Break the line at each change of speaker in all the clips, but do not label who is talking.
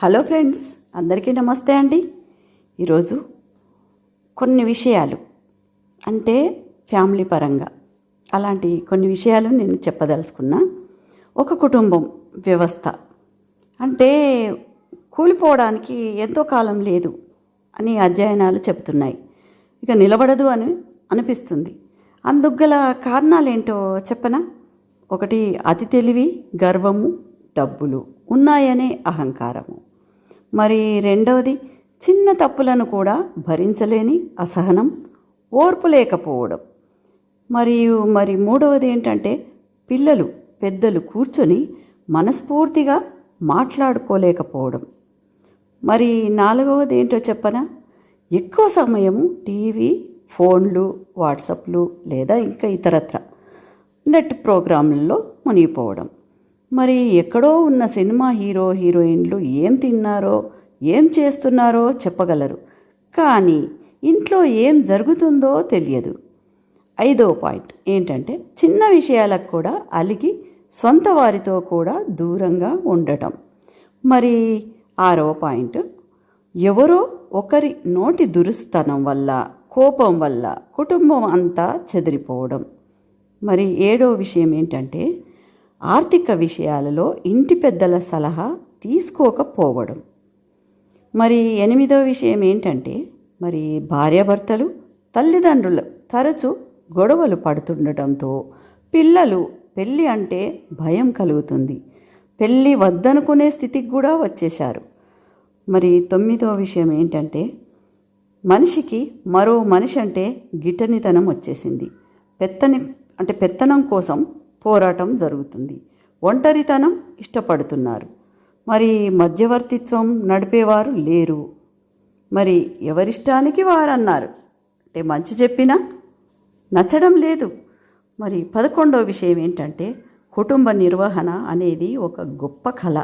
Hello friends, అందరికీ నమస్తే అండి. ఈరోజు కొన్ని విషయాలు అంటే ఫ్యామిలీ పరంగా అలాంటి కొన్ని విషయాలు నేను చెప్పదలుచుకున్నా. ఒక కుటుంబం వ్యవస్థ అంటే కూలిపోవడానికి ఎంతో కాలం లేదు అని అధ్యయనాలు చెబుతున్నాయి. ఇక నిలబడదు అని అనిపిస్తుంది. అందుకు గల కారణాలేంటో చెప్పనా? ఒకటి, అతి తెలివి, గర్వము, డబ్బులు ఉన్నాయనే అహంకారము. మరి రెండవది, చిన్న తప్పులను కూడా భరించలేని అసహనం, ఓర్పు లేకపోవడం. మరి మూడవది ఏంటంటే పిల్లలు పెద్దలు కూర్చొని మనస్ఫూర్తిగా మాట్లాడుకోలేకపోవడం. మరి నాలుగవది ఏంటో చెప్పనా? ఎక్కువ సమయము టీవీ, ఫోన్లు, వాట్సాప్లు లేదా ఇంకా ఇతరత్ర నెట్ ప్రోగ్రాంలలో మునిగిపోవడం. మరి ఎక్కడో ఉన్న సినిమా హీరో హీరోయిన్లు ఏం తిన్నారో ఏం చేస్తున్నారో చెప్పగలరు, కానీ ఇంట్లో ఏం జరుగుతుందో తెలియదు. ఐదవ పాయింట్ ఏంటంటే చిన్న విషయాలకు కూడా అలిగి సొంత వారితో కూడా దూరంగా ఉండటం. మరి ఆరవ పాయింట్, ఎవరో ఒకరి నోటి దురుస్తనం వల్ల, కోపం వల్ల కుటుంబం అంతా చెదిరిపోవడం. మరి ఏడవ విషయం ఏంటంటే ఆర్థిక విషయాలలో ఇంటి పెద్దల సలహా తీసుకోకపోవడం. మరి ఎనిమిదవ విషయం ఏంటంటే భార్యాభర్తలు, తల్లిదండ్రులు తరచూ గొడవలు పడుతుండటంతో పిల్లలు పెళ్ళి అంటే భయం కలుగుతుంది, పెళ్ళి వద్దనుకునే స్థితికి కూడా వచ్చేశారు. మరి తొమ్మిదవ విషయం ఏంటంటే మనిషికి మరో మనిషి అంటే గిట్టనితనం వచ్చేసింది. పెత్తనం కోసం పోరాటం జరుగుతుంది. ఒంటరితనం ఇష్టపడుతున్నారు. మరి మధ్యవర్తిత్వం నడిపేవారు లేరు. మరి ఎవరిష్టానికి వారన్నారు అంటే మంచి చెప్పినా నచ్చడం లేదు. మరి 11వ విషయం ఏంటంటే కుటుంబ నిర్వహణ అనేది ఒక గొప్ప కళ,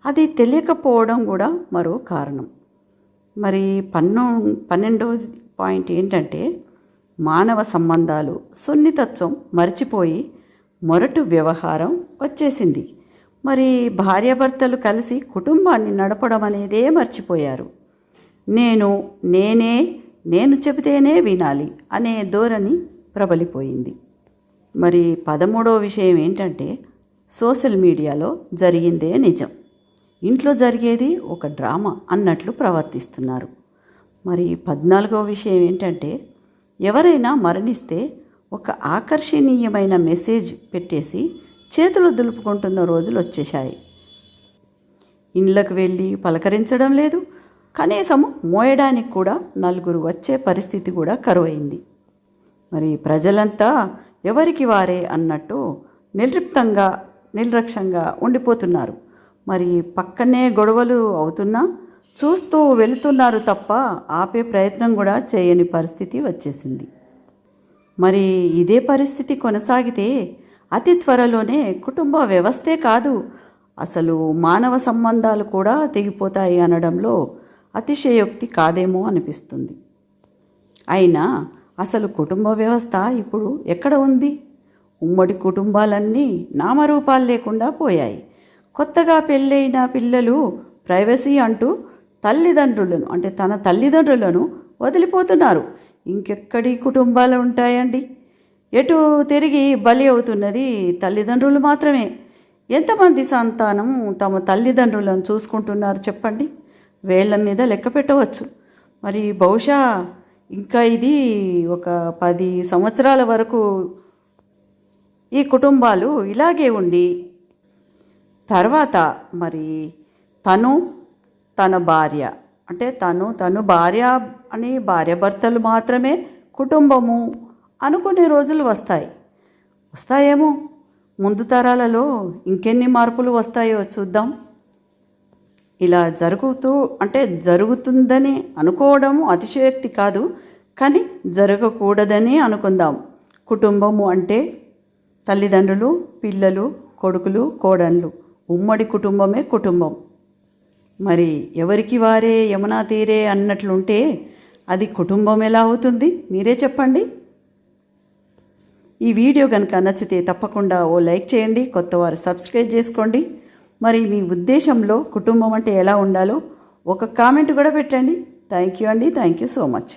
అది తెలియకపోవడం కూడా మరో కారణం. మరి 12వ పాయింట్ ఏంటంటే మానవ సంబంధాలు సున్నితత్వం మర్చిపోయి మొరటు వ్యవహారం వచ్చేసింది. మరి భార్యాభర్తలు కలిసి కుటుంబాన్ని నడపడం అనేదే మర్చిపోయారు. నేను చెబితేనే వినాలి అనే ధోరణి ప్రబలిపోయింది. మరి 13వ విషయం ఏంటంటే సోషల్ మీడియాలో జరిగిందే నిజం, ఇంట్లో జరిగేది ఒక డ్రామా అన్నట్లు ప్రవర్తిస్తున్నారు. మరి 14వ విషయం ఏంటంటే ఎవరైనా మరణిస్తే ఒక ఆకర్షణీయమైన మెసేజ్ పెట్టేసి చేతులు దులుపుకుంటున్న రోజులు వచ్చేశాయి. ఇండ్లకు వెళ్ళి పలకరించడం లేదు, కనీసం మోయడానికి కూడా నలుగురు వచ్చే పరిస్థితి కూడా కరువైంది. మరి ప్రజలంతా ఎవరికి వారే అన్నట్టు నిర్లక్ష్యంగా ఉండిపోతున్నారు. మరి పక్కనే గొడవలు అవుతున్నా చూస్తూ వెళుతున్నారు తప్ప ఆపే ప్రయత్నం కూడా చేయని పరిస్థితి వచ్చేసింది. మరి ఇదే పరిస్థితి కొనసాగితే అతి త్వరలోనే కుటుంబ వ్యవస్థే కాదు, అసలు మానవ సంబంధాలు కూడా తెగిపోతాయి అనడంలో అతిశయోక్తి కాదేమో అనిపిస్తుంది. అయినా అసలు కుటుంబ వ్యవస్థ ఇప్పుడు ఎక్కడ ఉంది? ఉమ్మడి కుటుంబాలన్నీ నామరూపాలు లేకుండా పోయాయి. కొత్తగా పెళ్ళైన పిల్లలు ప్రైవసీ అంటూ తన తల్లిదండ్రులను వదిలిపోతున్నారు. ఇంకెక్కడి కుటుంబాలు ఉంటాయండి? ఎటు తిరిగి బలి అవుతున్నది తల్లిదండ్రులు మాత్రమే. ఎంతమంది సంతానం తమ తల్లిదండ్రులను చూసుకుంటున్నారు చెప్పండి? వేళ్ళ మీద లెక్క పెట్టవచ్చు. మరి బహుశా ఇంకా ఇది ఒక 10 సంవత్సరాల వరకు ఈ కుటుంబాలు ఇలాగే ఉండి తర్వాత మరి తన భార్య అంటే తను భార్య అని భార్యాభర్తలు మాత్రమే కుటుంబము అనుకునే రోజులు వస్తాయేమో. ముందు తరాలలో ఇంకెన్ని మార్పులు వస్తాయో చూద్దాం. ఇలా జరుగుతుందని అనుకోవడము అతిశయోక్తి కాదు, కానీ జరగకూడదని అనుకుందాం. కుటుంబము అంటే తల్లిదండ్రులు, పిల్లలు, కొడుకులు, కోడళ్ళు, ఉమ్మడి కుటుంబమే కుటుంబం. మరి ఎవరికి వారే యమునా తీరే అన్నట్లుంటే అది కుటుంబం ఎలా అవుతుంది? మీరే చెప్పండి. ఈ వీడియో కనుక నచ్చితే తప్పకుండా ఓ లైక్ చేయండి, కొత్తవారు సబ్స్క్రైబ్ చేసుకోండి. మరి మీ ఉద్దేశంలో కుటుంబం అంటే ఎలా ఉండాలో ఒక కామెంట్ కూడా పెట్టండి. థ్యాంక్ యూ అండి. Thank you so much.